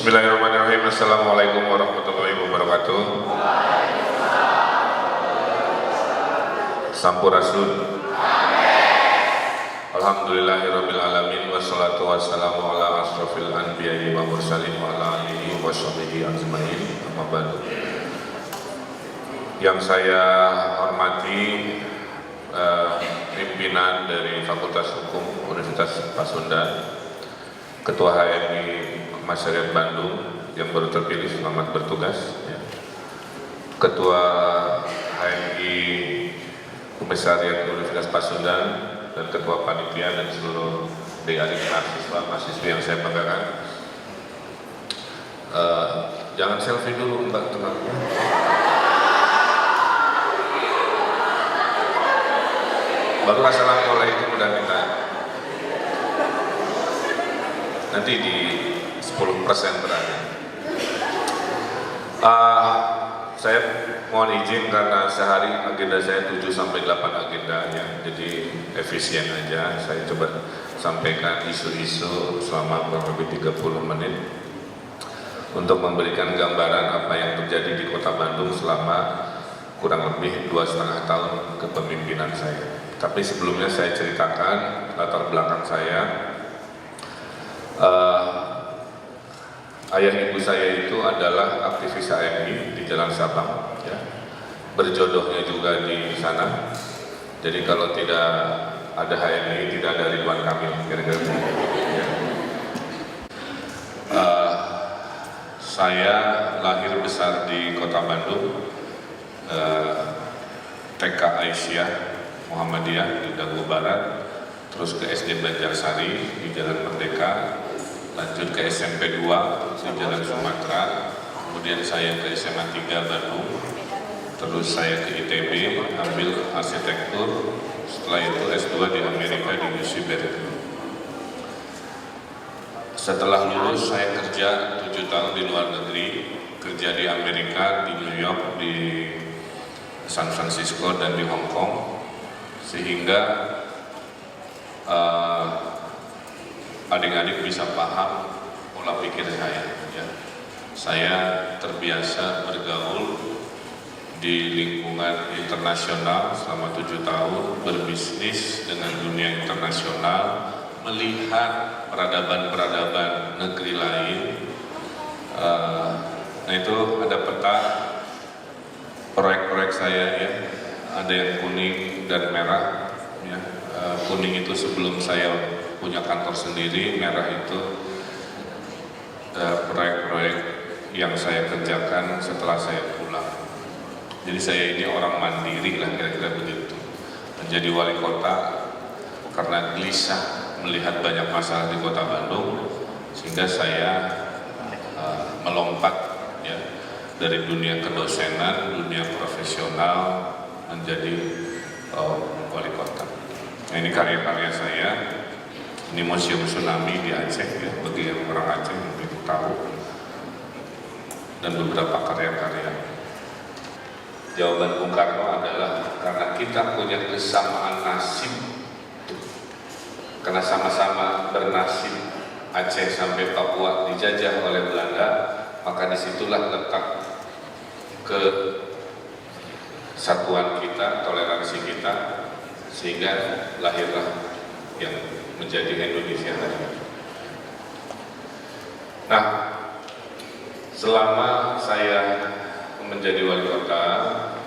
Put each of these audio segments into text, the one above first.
Bismillahirrahmanirrahim. Assalamualaikum warahmatullahi wabarakatuh. Sampurasun. Alhamdulillahirabbil alamin wassalatu wassalamu ala asrofil anbiya'i wa mursalin wa ala alihi wa sahbihi ajmain. Amma ba'du. Yang saya hormati pimpinan dari Fakultas Hukum Universitas Pasundan, Ketua HMI Masyarakat Bandung yang baru terpilih, selamat bertugas ya. Ketua HMI Komisariat Universitas Pasundan dan Ketua Panitia dan seluruh adik mahasiswa yang saya banggakan. Jangan selfie dulu Mbak, tenang. Baru assalamualaikum udah minta. Nanti di 10% terakhir. Saya mohon izin karena sehari agenda saya 7-8 agenda ya, jadi efisien aja. Saya coba sampaikan isu-isu selama kurang lebih 30 menit untuk memberikan gambaran apa yang terjadi di Kota Bandung selama kurang lebih 2,5 tahun kepemimpinan saya. Tapi sebelumnya saya ceritakan latar belakang saya. Ayah ibu saya itu adalah aktivis HMI di Jalan Sabang, ya. Berjodohnya juga di sana. Jadi kalau tidak ada HMI, tidak ada Ridwan Kamil, kira-kira. Ya. Saya lahir besar di Kota Bandung, TK Aisyah Muhammadiyah di Dago Barat, terus ke SD Banjarsari di Jalan Merdeka, lanjut ke SMP 2 di Jalan Sumatera, kemudian saya ke SMA 3 Bandung, terus saya ke ITB ambil arsitektur, setelah itu S2 di Amerika di UC Berkeley. Setelah lulus saya kerja 7 tahun di luar negeri, kerja di Amerika, di New York, di San Francisco dan di Hong Kong, sehingga adik-adik bisa paham pola pikir saya. Ya. Saya terbiasa bergaul di lingkungan internasional selama 7 tahun, berbisnis dengan dunia internasional, melihat peradaban-peradaban negeri lain. Nah itu ada peta proyek-proyek saya ya, ada yang kuning dan merah. Ya. Kuning itu sebelum saya punya kantor sendiri, merah itu proyek-proyek yang saya kerjakan setelah saya pulang. Jadi saya ini orang mandiri lah, kira-kira begitu. Menjadi wali kota karena gelisah melihat banyak masalah di Kota Bandung, sehingga saya melompat ya, dari dunia kedosenan, dunia profesional menjadi wali kota. Nah, ini karya-karya saya. Ini Museum Tsunami di Aceh ya, bagi yang orang Aceh mungkin tahu, dan beberapa karya-karya. Jawaban Bung Karno adalah karena kita punya kesamaan nasib, karena sama-sama bernasib Aceh sampai Papua dijajah oleh Belanda, maka disitulah letak kesatuan kita, toleransi kita, sehingga lahirlah yang menjadi Indonesia hari ini. Nah, selama saya menjadi wali kota,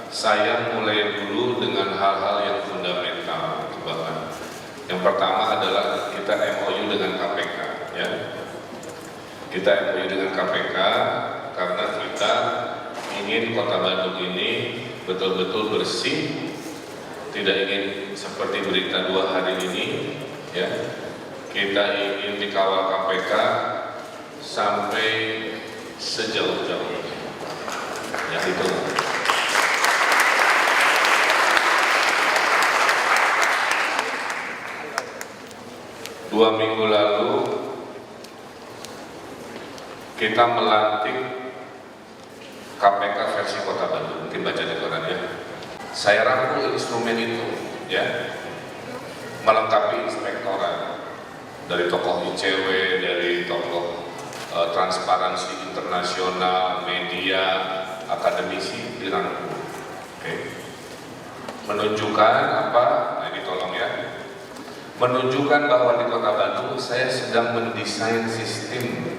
saya mulai dulu dengan hal-hal yang fundamental. Bahkan yang pertama adalah kita MOU dengan KPK, ya. Kita MOU dengan KPK karena kita ingin Kota Bandung ini betul-betul bersih, tidak ingin seperti berita 2 hari ini. Ya, kita ingin dikawal KPK sampai sejauh-jauh. Ya itu. Dua minggu lalu kita melantik KPK versi Kota Bandung. Mungkin baca di koran ya. Saya rangkul instrumen itu, ya. Melengkapi inspektorat dari tokoh ICW, dari tokoh transparansi internasional, media, akademisi dirangkul. Menunjukkan apa? Nah, ini tolong ya. Menunjukkan bahwa di Kota Bandung saya sedang mendesain sistem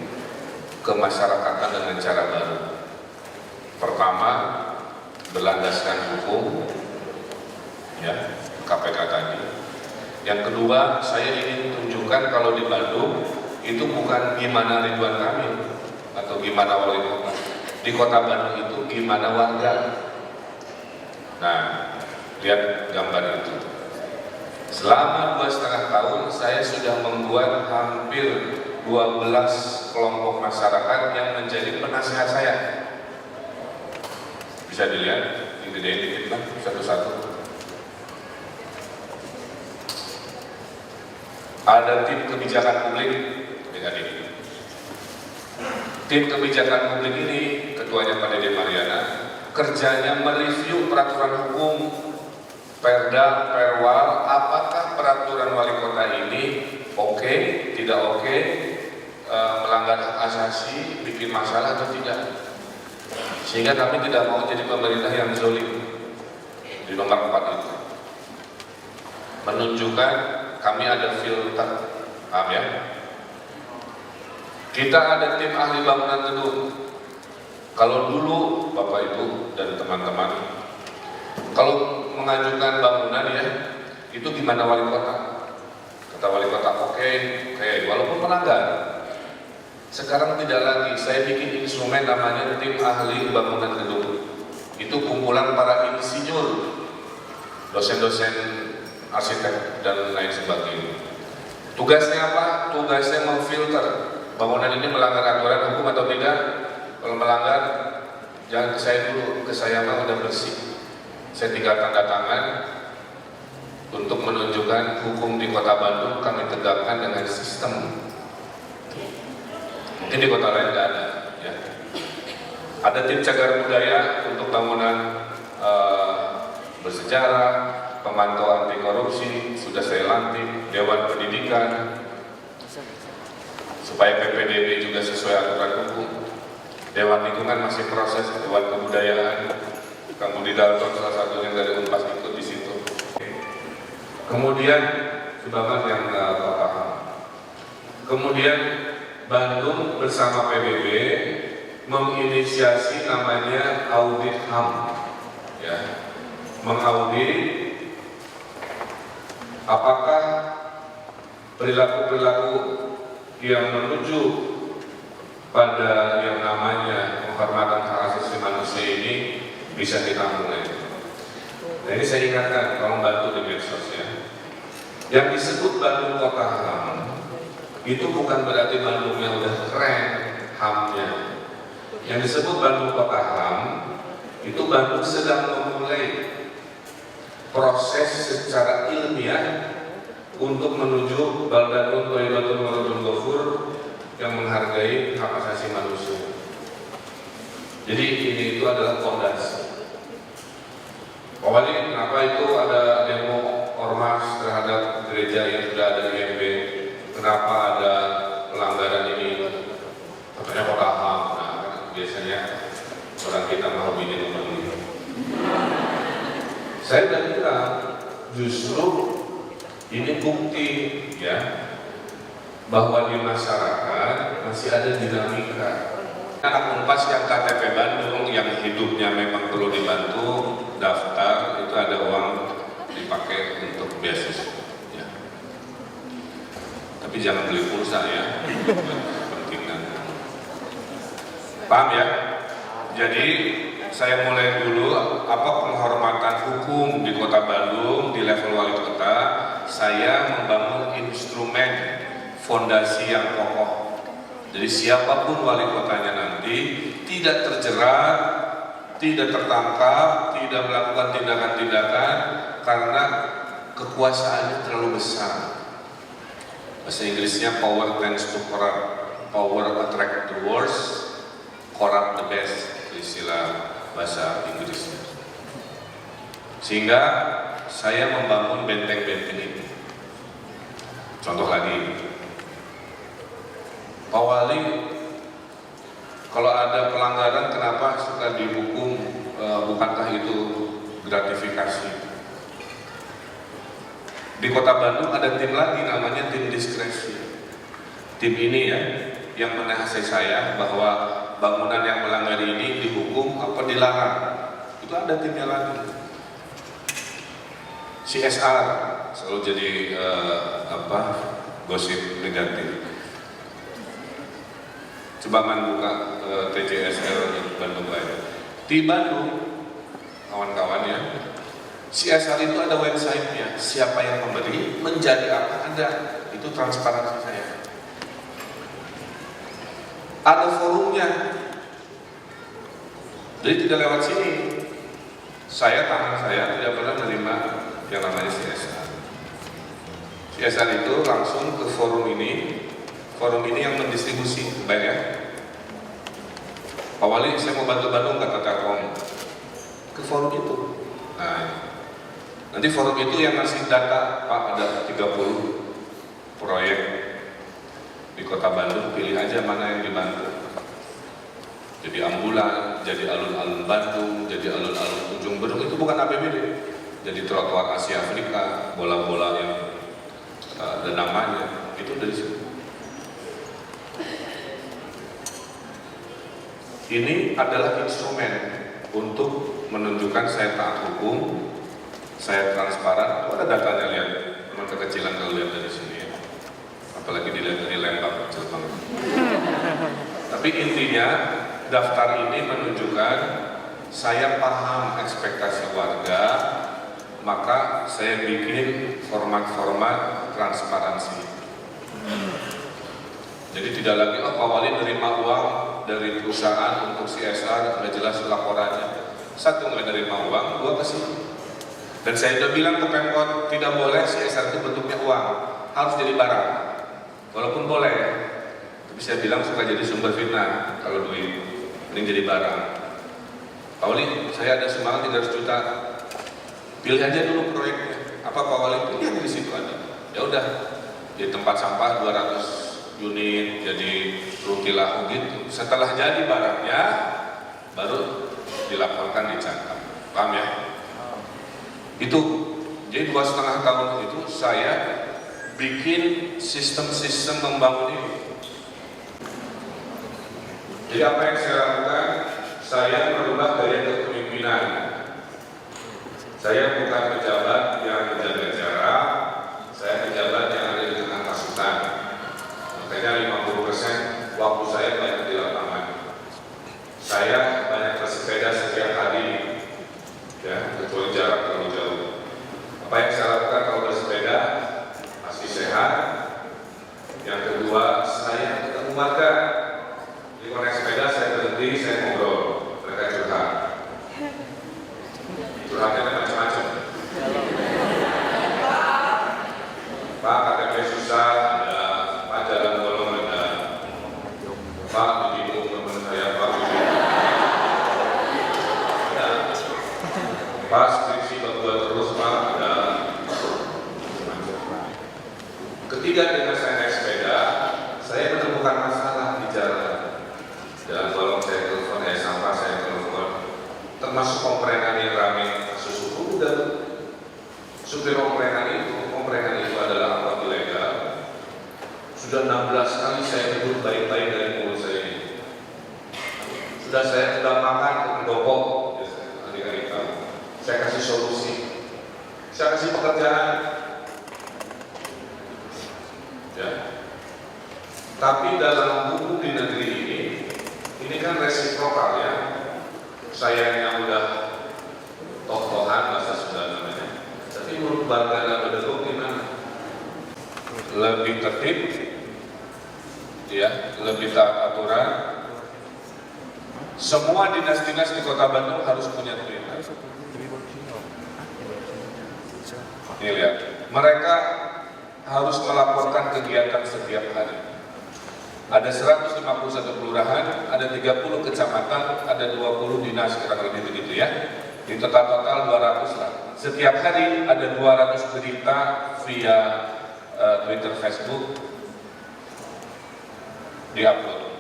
kemasyarakatan dengan cara baru. Pertama, berlandaskan hukum, ya, KPK tadi. Yang kedua, saya ingin tunjukkan kalau di Bandung itu bukan gimana Ridwan Kamil atau gimana wali kota. Di Kota Bandung itu gimana warga. Nah, lihat gambar itu. Selama 2,5 tahun saya sudah membuat hampir 12 kelompok masyarakat yang menjadi penasihat saya. Bisa dilihat, digedein dikit lah, satu-satu. Ada tim kebijakan publik, adik-adik. Tim kebijakan publik ini, ketuanya Pak Dede Mariana, kerjanya mereview peraturan hukum, perda, perwal, apakah peraturan wali kota ini oke, tidak oke, melanggar hak asasi, bikin masalah atau tidak. Sehingga kami tidak mau jadi pemerintah yang zolim di nomor 4 itu. Menunjukkan kami ada filter, paham ya? Kita ada tim ahli bangunan gedung. Kalau dulu Bapak Ibu dan teman-teman, kalau mengajukan bangunan ya, itu gimana wali kota? Kata wali kota, oke, walaupun melanggar. Sekarang tidak lagi, saya bikin instrumen namanya tim ahli bangunan gedung. Itu kumpulan para insinyur, dosen-dosen arsitek dan lain sebagainya. Tugasnya apa? Tugasnya memfilter bangunan ini melanggar aturan hukum atau tidak. Kalau melanggar, jangan ke saya dulu, ke saya mah udah bersih. Saya tinggal tanda tangan untuk menunjukkan hukum di Kota Bandung kami tegakkan dengan sistem. Mungkin di kota lain nggak ada. Ya. Ada tim cagar budaya untuk bangunan bersejarah, pemantau anti korupsi, sudah saya lantik, Dewan Pendidikan, supaya PPDB juga sesuai aturan hukum. Dewan Lingkungan masih proses, Dewan Kebudayaan, Kang Budi Dalton salah satunya dari Unpas ikut di situ. Kemudian sebagian yang paham. Kemudian Bandung bersama PBB menginisiasi namanya audit HAM, ya, mengaudit apakah perilaku-perilaku yang menuju pada yang namanya penghormatan hak asasi manusia ini bisa kita mulai. Nah, ini saya ingatkan, tolong bantu di medsos ya. Yang disebut Bandung Kota HAM itu bukan berarti Bandung yang udah keren HAM-nya. Yang disebut Bandung Kota HAM itu Bandung sedang memulai proses secara ilmiah untuk menuju Baldatun Thayyibatun Maradun Ghafur yang menghargai hak asasi manusia. Jadi ini itu adalah fondasi. Awalnya kenapa itu ada demo ormas terhadap gereja yang sudah ada di IMB? Kenapa ada pelanggaran ini? Katanya kota HAM. Nah, biasanya orang kita mau hobinya memenuhi. Saya udah bilang, justru ini bukti ya bahwa di masyarakat masih ada dinamika. Anak Unpas yang KTP Bandung yang hidupnya memang perlu dibantu, daftar itu ada uang dipakai untuk beasiswa. Ya. Tapi jangan beli pulsa ya, pentingnya. Paham ya? Jadi saya mulai dulu apa penghormatan hukum di Kota Bandung di level wali kota. Saya membangun instrumen fondasi yang kokoh. Jadi siapapun wali kotanya nanti tidak terjerat, tidak tertangkap, tidak melakukan tindakan-tindakan karena kekuasaannya terlalu besar. Bahasa Inggrisnya power tends to corrupt, power attract the worst, corrupt the best, istilah bahasa Inggrisnya. Sehingga saya membangun benteng-benteng ini. Contoh lagi, Pak Wali Kalau ada pelanggaran, kenapa suka dihukum? Bukankah itu gratifikasi? Di Kota Bandung ada tim lagi namanya tim diskresi. Tim ini ya yang menasihati saya bahwa bangunan yang melanggar ini dihukum apa dilarang. Itu ada timnya lagi. CSR selalu jadi gosip negatif. Coba buka TJSL Bandung Raya. Di Bandung, kawan-kawan ya, CSR itu ada websitenya. Siapa yang memberi, menjadi apa ada. Itu transparansi saya. Ada forumnya. Jadi tidak lewat sini. Tangan saya tidak pernah menerima yang namanya CSR. CSR itu langsung ke forum ini. Forum ini yang mendistribusi, baik ya. Pak Wali, saya mau bantu Bandung kata Telkom ke forum itu. Nah, nanti forum itu yang ngasih data, Pak ada 30 proyek di Kota Bandung, pilih aja mana yang dibantu. Jadi ambulan, jadi alun-alun Bandung, jadi alun-alun Ujung Berung, itu bukan APBD. Jadi trotoar Asia Afrika, bola-bola yang ada namanya, itu dari situ. Ini adalah instrumen untuk menunjukkan saya taat hukum, saya transparan. Ada datanya, lihat, teman kekecilan kalau lihat dari sini ya. Apalagi dilihat dari Lembang, kecil banget. Tapi intinya daftar ini menunjukkan saya paham ekspektasi warga, maka saya bikin format-format transparansi. Jadi tidak lagi Pak Wali nerima uang dari perusahaan untuk CSR, sudah jelas laporannya. Satu nggak nerima uang, dua kesini. Dan saya sudah bilang ke Pemkot tidak boleh CSR itu bentuknya uang, harus jadi barang. Walaupun boleh, tapi saya bilang suka jadi sumber fitnah kalau duit, mending jadi barang. Pak Wali, saya ada sumbangan 300 juta, pilih aja dulu proyeknya. Apa Pak Wali? Pilih aja di situ ada. Ya udah, di tempat sampah 200 unit, jadi rutilah gitu. Setelah jadi barangnya, baru dilaporkan, dicatat. Paham ya? Itu, jadi 2,5 tahun itu saya bikin sistem-sistem membangun ini. Jadi apa yang saya lakukan? Saya merubah gaya kepemimpinan. Saya bukan pejabat yang menjaga jarak, saya pejabat yang ada di tengah pasukan. Makanya 50% waktu saya banyak di lapangan. Saya banyak bersepeda setiap hari, ya, kecuali jarak terlalu jauh. Apa yang saya lakukan kalau bersepeda? Pasti sehat. Yang kedua, saya ketemu warga. Di naik sepeda saya berhenti, saya ngobrol, mereka curhat. Curhatnya macam-macam. Pak, KTP susah, ada. Pak, jalan bolong ada. Pak, bingung teman saya, Pak, ada. Pak, skripsi berdua terus, Pak, ada. Ketiga, dengan saya naik sepeda, saya menemukan masalah di jalan. Jalan bolong saya telepon, sampah saya telepon, termasuk komprengan yang ramai kasus hukum. Dan supir komprengan itu adalah angkot ilegal. Sudah 16 kali saya duduk baik-baik dari mulut saya ini. Sudah saya makan ke pendopo, adik-adik kamu. Saya kasih solusi, saya kasih pekerjaan. Ya. Tapi dalam hukum di negeri ini kan resiprokal ya. Saya yang udah toh-tohan bahasa Sunda namanya. Tapi menurut warga Bedegong gimana? Lebih tertib, ya, lebih taat aturan. Semua dinas-dinas di Kota Bandung harus punya Twitter. Ini lihat, mereka harus melaporkan kegiatan setiap hari. Ada 151 kelurahan, ada 30 kecamatan, ada 20 dinas, kurang lebih begitu ya. Di total 200 lah. Setiap hari ada 200 berita via Twitter, Facebook, diupload.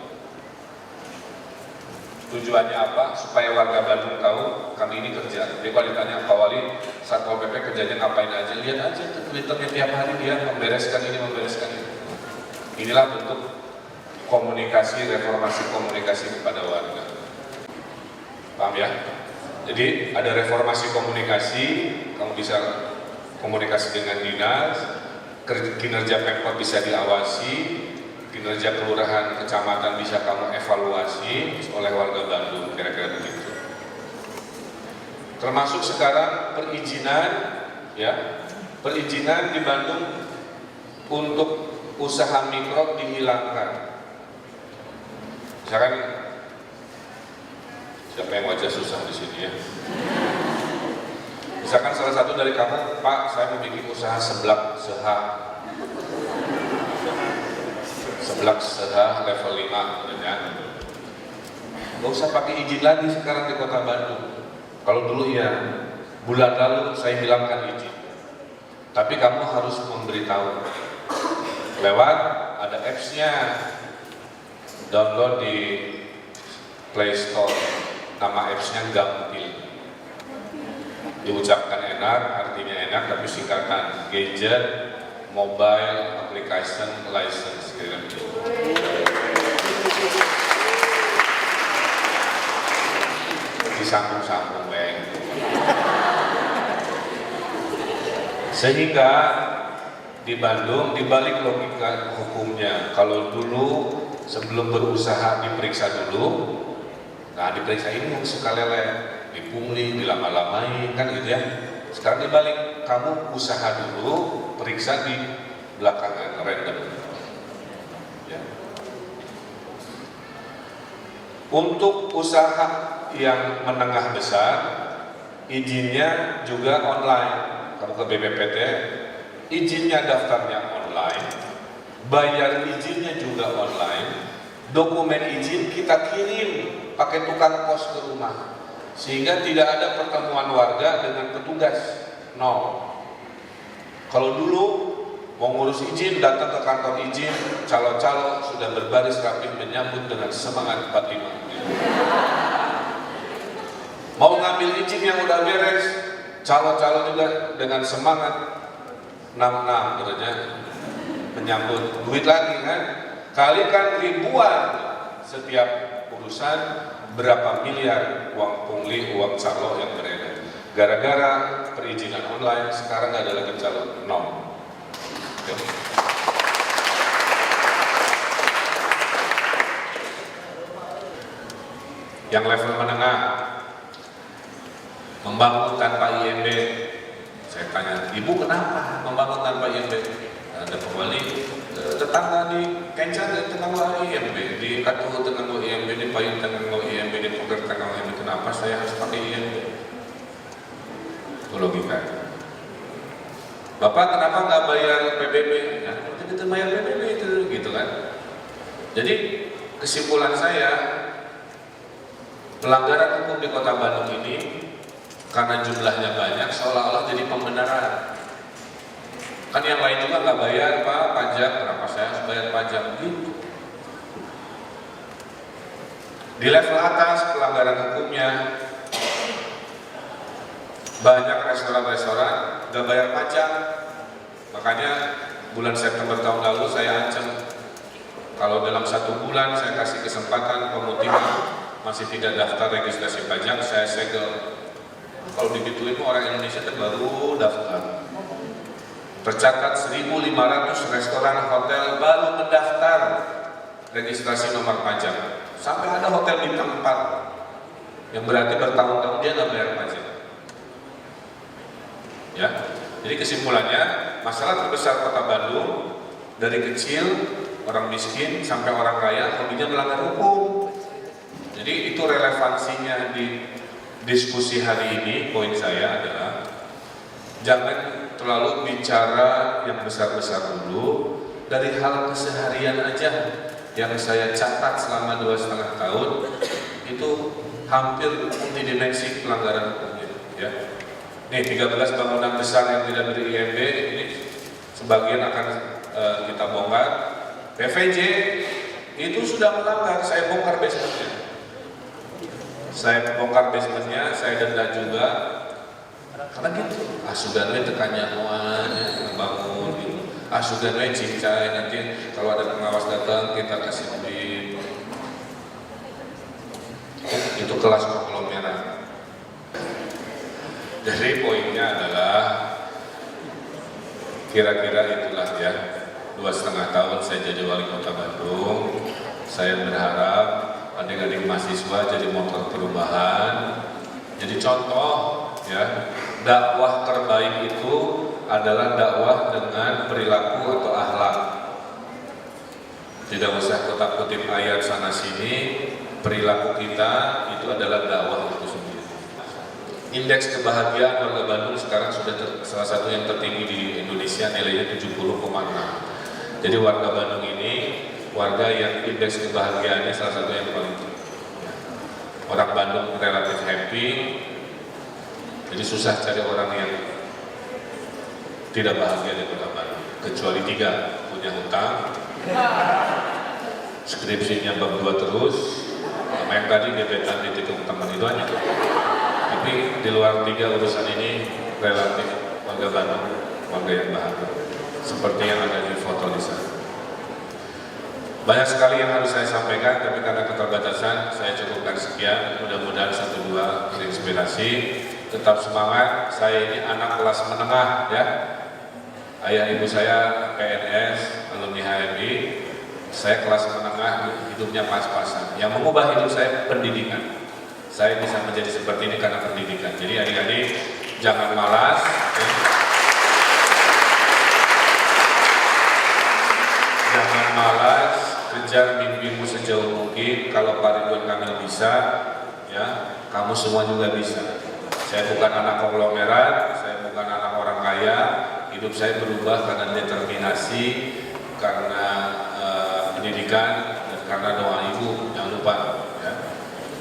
Tujuannya apa? Supaya warga Bandung tahu kami ini kerja. Jadi kalau ditanya Pak Wali, Satpol PP kerjanya ngapain aja? Lihat aja ke Twitternya tiap hari dia membereskan ini, membereskan itu. Inilah bentuk komunikasi, reformasi komunikasi kepada warga. Paham ya? Jadi ada reformasi komunikasi, kamu bisa komunikasi dengan dinas, kinerja Pemkot bisa diawasi, kinerja kelurahan, kecamatan bisa kamu evaluasi oleh warga Bandung, kira-kira begitu. Termasuk sekarang perizinan, ya, perizinan di Bandung untuk usaha mikro dihilangkan. Misalkan, siapa yang wajah susah di sini ya? Misalkan salah satu dari kamu, Pak, saya mau bikin usaha seblak seha level 5, ya. Nggak usah pakai izin lagi sekarang di kota Bandung. Kalau dulu ya, bulan lalu saya hilangkan izin. Tapi kamu harus memberitahu lewat ada apps-nya, download di Play Store. Nama apps-nya Gampil. Diucapkan enak, artinya enak, tapi singkatan Gadget Mobile Application License, kira-kira begitu. Disambung-sambung, sehingga di Bandung dibalik logika hukumnya, kalau dulu sebelum berusaha diperiksa dulu, nah diperiksa ini yang suka lele, dipungli, dilama-lamai, kan gitu ya. Sekarang dibalik, kamu usaha dulu, periksa di belakangan, random. Ya. Untuk usaha yang menengah besar, izinnya juga online. Kamu ke BPPT, izinnya daftarnya online, bayar izinnya juga online, dokumen izin kita kirim pakai tukang pos ke rumah, sehingga tidak ada pertemuan warga dengan petugas. No. Kalau dulu mau ngurus izin, datang ke kantor izin, calo-calo sudah berbaris rapi menyambut dengan semangat 45. Mau ngambil izin yang udah beres, calo-calo juga dengan semangat 66 katanya menyambut. Duit lagi kan, kalikan ribuan setiap urusan, berapa miliar uang pungli, uang calo yang beredar. Gara-gara perizinan online, sekarang nggak ada lagi calo, nol. Yang level menengah, membangun tanpa IMB. Saya tanya, ibu kenapa membangun tanpa IMB? Ada pembeli tetangga di Kencan tengah IMB, di Katuh tengah IMB, di Payung tengah IMB, di Puger tengah IMB. Kenapa saya harus pakai IMB? Itu logika. Bapak kenapa nggak bayar PBB? Ya, kita bayar PBB itu, gitu kan? Jadi kesimpulan saya, pelanggaran hukum di Kota Bandung ini karena jumlahnya banyak, seolah-olah jadi pembenaran. Kan yang lain juga nggak bayar Pak pajak, kenapa saya harus bayar pajak? Gitu. Di level atas pelanggaran hukumnya, banyak restoran-restoran nggak bayar pajak. Makanya bulan September tahun lalu saya ancam, kalau dalam 1 bulan saya kasih kesempatan pemutihan masih tidak daftar registrasi pajak, saya segel. Kalau digituin orang Indonesia baru daftar. Tercatat 1.500 restoran hotel baru mendaftar registrasi nomor pajak. Sampai ada hotel bintang 4 yang berarti bertahun-tahun dia nggak bayar pajak. Ya, jadi kesimpulannya, masalah terbesar Kota Bandung dari kecil, orang miskin sampai orang kaya, hobinya melanggar hukum. Jadi itu relevansinya di diskusi hari ini. Poin saya adalah jangan terlalu bicara yang besar-besar dulu, dari hal keseharian aja yang saya catat selama 2,5 tahun itu hampir multidimensi pelanggaran hukum ya. Nih 13 bangunan besar yang tidak ber-IMB ini sebagian akan kita bongkar. PVJ itu sudah melanggar, saya bongkar besoknya. Saya bongkar basementnya, saya denda juga. Karena gitu, sudah we tekannya muanya bangun gitu. Sudah we cincai, nanti kalau ada pengawas datang kita kasih duit. Itu kelas konglomerat. Jadi poinnya adalah kira-kira itulah ya, 2,5 tahun saya jadi wali kota Bandung. Saya berharap adik-adik mahasiswa jadi motor perubahan, jadi contoh ya. Dakwah terbaik itu adalah dakwah dengan perilaku atau akhlak. Tidak usah kotak-kutip ayat sana sini, perilaku kita itu adalah dakwah itu sendiri. Indeks kebahagiaan warga Bandung sekarang sudah salah satu yang tertinggi di Indonesia, nilainya 70,6. Jadi warga Bandung ini warga yang indeks kebahagiaannya salah satu yang paling tinggi. Orang Bandung relatif happy. Jadi susah cari orang yang tidak bahagia di kota Bandung. Kecuali 3, punya hutang, skripsinya bab 2 terus, sama yang tadi gebetan ditikung teman itu aja. Tapi di luar 3 urusan ini relatif warga Bandung, warga yang bahagia. Seperti yang ada di foto di sana. Banyak sekali yang harus saya sampaikan, tapi karena keterbatasan saya cukupkan sekian. Mudah-mudahan 1-2 terinspirasi. Tetap semangat, saya ini anak kelas menengah ya. Ayah ibu saya PNS, alumni HMI. Saya kelas menengah, hidupnya pas-pasan. Yang mengubah hidup saya pendidikan. Saya bisa menjadi seperti ini karena pendidikan. Jadi adik-adik jangan malas ya. Jangan malas, kejar mimpimu sejauh mungkin. Kalau Pak Ridwan Kamil bisa, ya kamu semua juga bisa. Saya bukan anak konglomerat, saya bukan anak orang kaya. Hidup saya berubah karena determinasi, karena pendidikan, dan karena doa ibu. Jangan lupa, ya.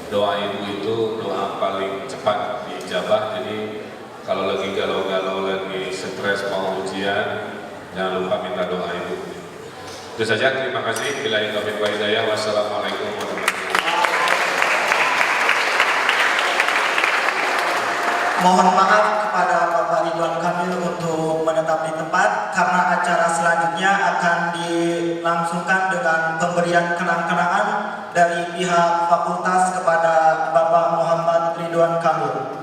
Doa ibu itu doa paling cepat diijabah. Jadi kalau lagi galau-galau, lagi stres mau ujian, jangan lupa minta doa ibu. Itu saja, terima kasih. Billahi taufiq wal hidayah. Wassalamualaikum warahmatullahi wabarakatuh. Mohon maaf kepada Bapak Ridwan Kamil untuk menetap di tempat karena acara selanjutnya akan dilangsungkan dengan pemberian kenang-kenangan dari pihak fakultas kepada Bapak Muhammad Ridwan Kamil.